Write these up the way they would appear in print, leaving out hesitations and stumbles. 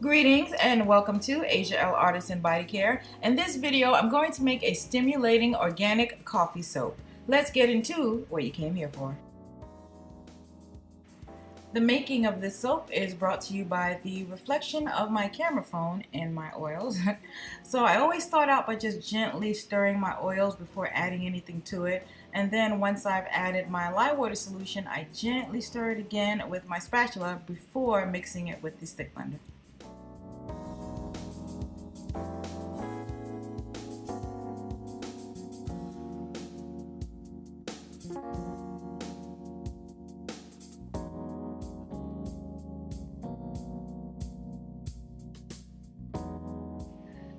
Greetings and welcome to Asia L Artisan Body Care. In this video, I'm going to make a stimulating organic coffee soap. Let's get into what you came here for. The making of this soap is brought to you by the reflection of my camera phone in my oils. So I always start out by just gently stirring my oils before adding anything to it. And then once I've added my lye water solution, I gently stir it again with my spatula before mixing it with the stick blender.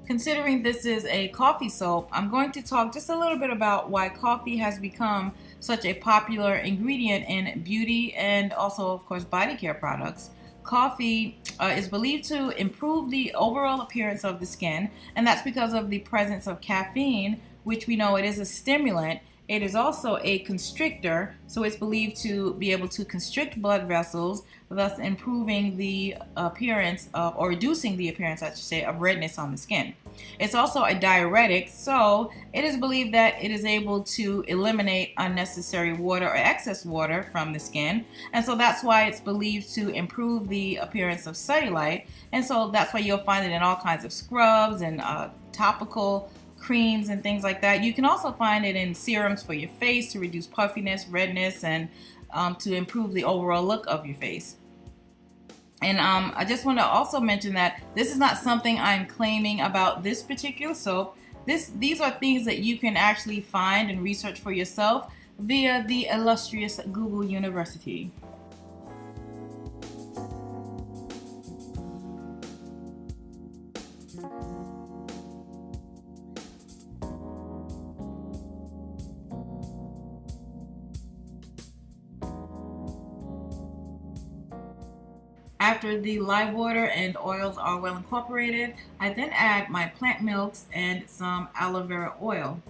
Considering this is a coffee soap, I'm going to talk just a little bit about why coffee has become such a popular ingredient in beauty and also, of course, body care products. Coffee is believed to improve the overall appearance of the skin, and that's because of the presence of caffeine, which we know it is a stimulant. It is also a constrictor, so it's believed to be able to constrict blood vessels, thus improving the appearance of, or reducing the appearance, I should say, of redness on the skin. It's also a diuretic, so it is believed that it is able to eliminate unnecessary water or excess water from the skin, and so that's why it's believed to improve the appearance of cellulite, and so that's why you'll find it in all kinds of scrubs and topical creams and things like that. You can also find it in serums for your face to reduce puffiness, redness, and to improve the overall look of your face. And I just want to also mention that this is not something I'm claiming about this particular soap. These are things that you can actually find and research for yourself via the illustrious Google University. After the lye water and oils are well incorporated, I then add my plant milks and some aloe vera oil.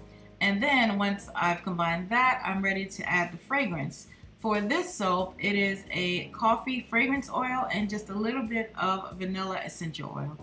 And then once I've combined that, I'm ready to add the fragrance. For this soap, it is a coffee fragrance oil and just a little bit of vanilla essential oil.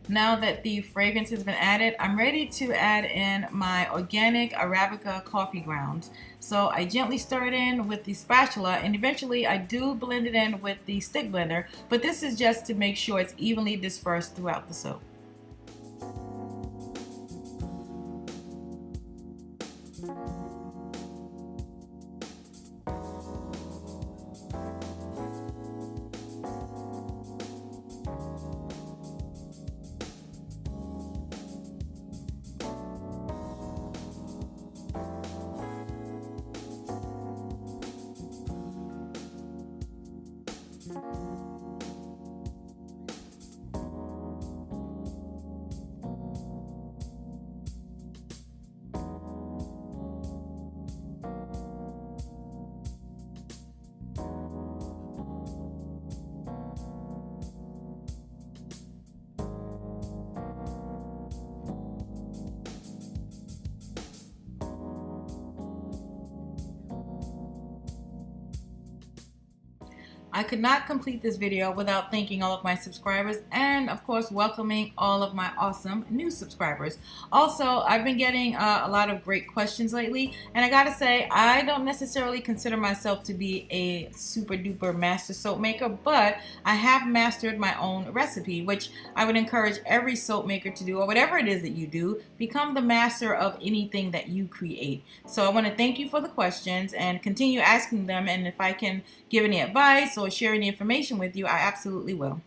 Now that the fragrance has been added, I'm ready to add in my organic Arabica coffee grounds. So I gently stir it in with the spatula, and eventually I do blend it in with the stick blender, but this is just to make sure it's evenly dispersed throughout the soap. I could not complete this video without thanking all of my subscribers and of course welcoming all of my awesome new subscribers. Also, I've been getting a lot of great questions lately, and I gotta say I don't necessarily consider myself to be a super duper master soap maker, but I have mastered my own recipe, which I would encourage every soap maker to do, or whatever it is that you do, become the master of anything that you create. So I want to thank you for the questions and continue asking them, and if I can give any advice or share any information with you, I absolutely will.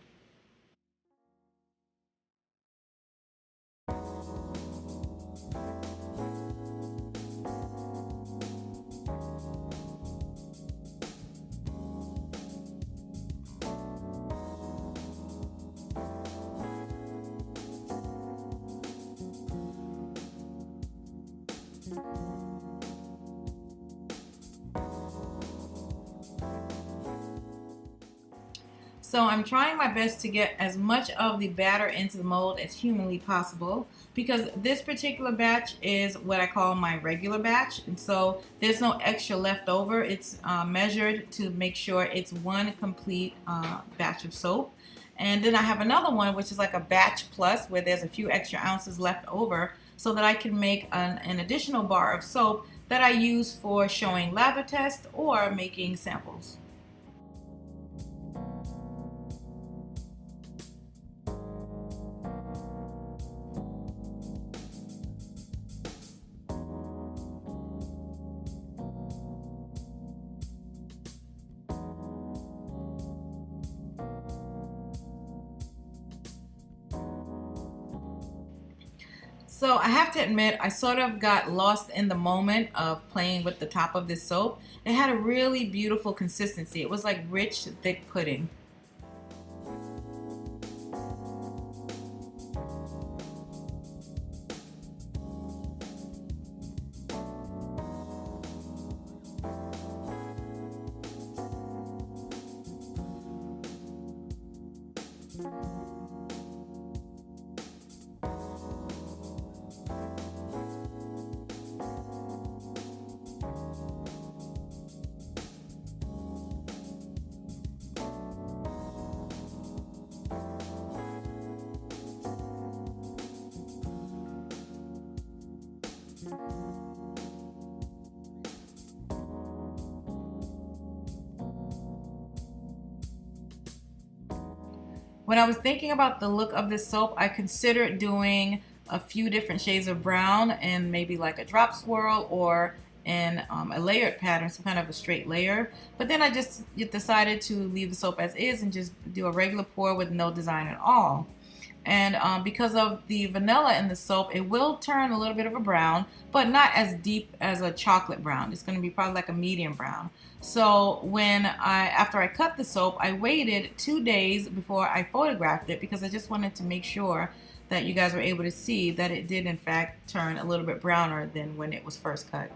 So I'm trying my best to get as much of the batter into the mold as humanly possible, because this particular batch is what I call my regular batch, and so there's no extra left over. It's measured to make sure it's one complete batch of soap. And then I have another one which is like a batch plus, where there's a few extra ounces left over, so that I can make an additional bar of soap that I use for showing lather tests or making samples. So I have to admit, I sort of got lost in the moment of playing with the top of this soap. It had a really beautiful consistency. It was like rich, thick pudding. When I was thinking about the look of this soap, I considered doing a few different shades of brown and maybe like a drop swirl, or in a layered pattern, some kind of a straight layer. But then I just decided to leave the soap as is and just do a regular pour with no design at all. And because of the vanilla in the soap, it will turn a little bit of a brown, but not as deep as a chocolate brown. It's going to be probably like a medium brown. So after I cut the soap, I waited 2 days before I photographed it, because I just wanted to make sure that you guys were able to see that it did in fact turn a little bit browner than when it was first cut.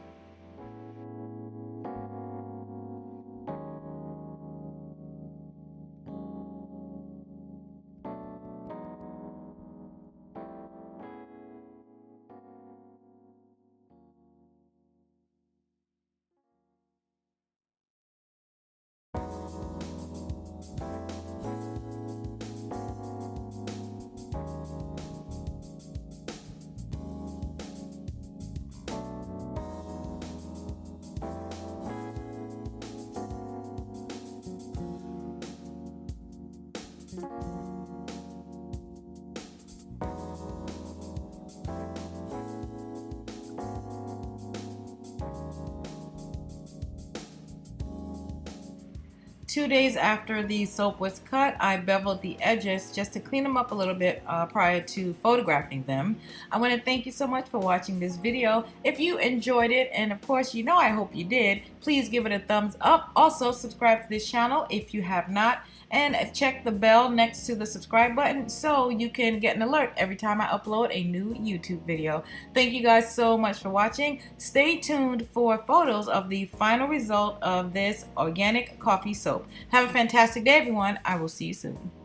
Two days after the soap was cut, I beveled the edges just to clean them up a little bit prior to photographing them. I want to thank you so much for watching this video. If you enjoyed it, and of course you know I hope you did, please give it a thumbs up. Also subscribe to this channel if you have not, and check the bell next to the subscribe button so you can get an alert every time I upload a new YouTube video. Thank you guys so much for watching. Stay tuned for photos of the final result of this organic coffee soap. Have a fantastic day, everyone. I will see you soon.